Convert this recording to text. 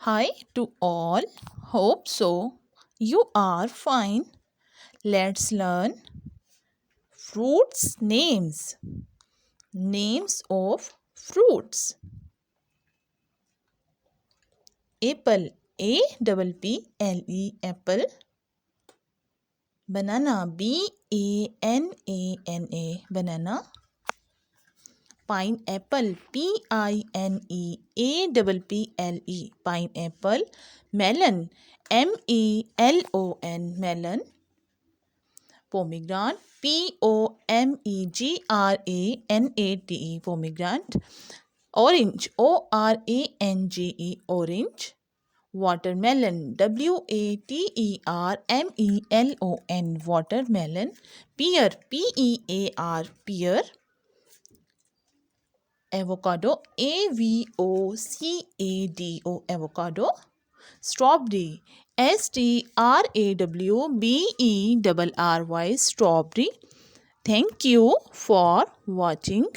Hi to all. Hope so. You are fine. Let's learn fruits names. Names of fruits. Apple. Apple. Apple. Banana. Banana. Pineapple. Pineapple. Melon. Melon. Pomegranate. Pomegranate. Orange. Orange. Watermelon. Watermelon. Pear. Pear. Avocado. Avocado. Strawberry. Strawberry. Strawberry. Thank you for watching.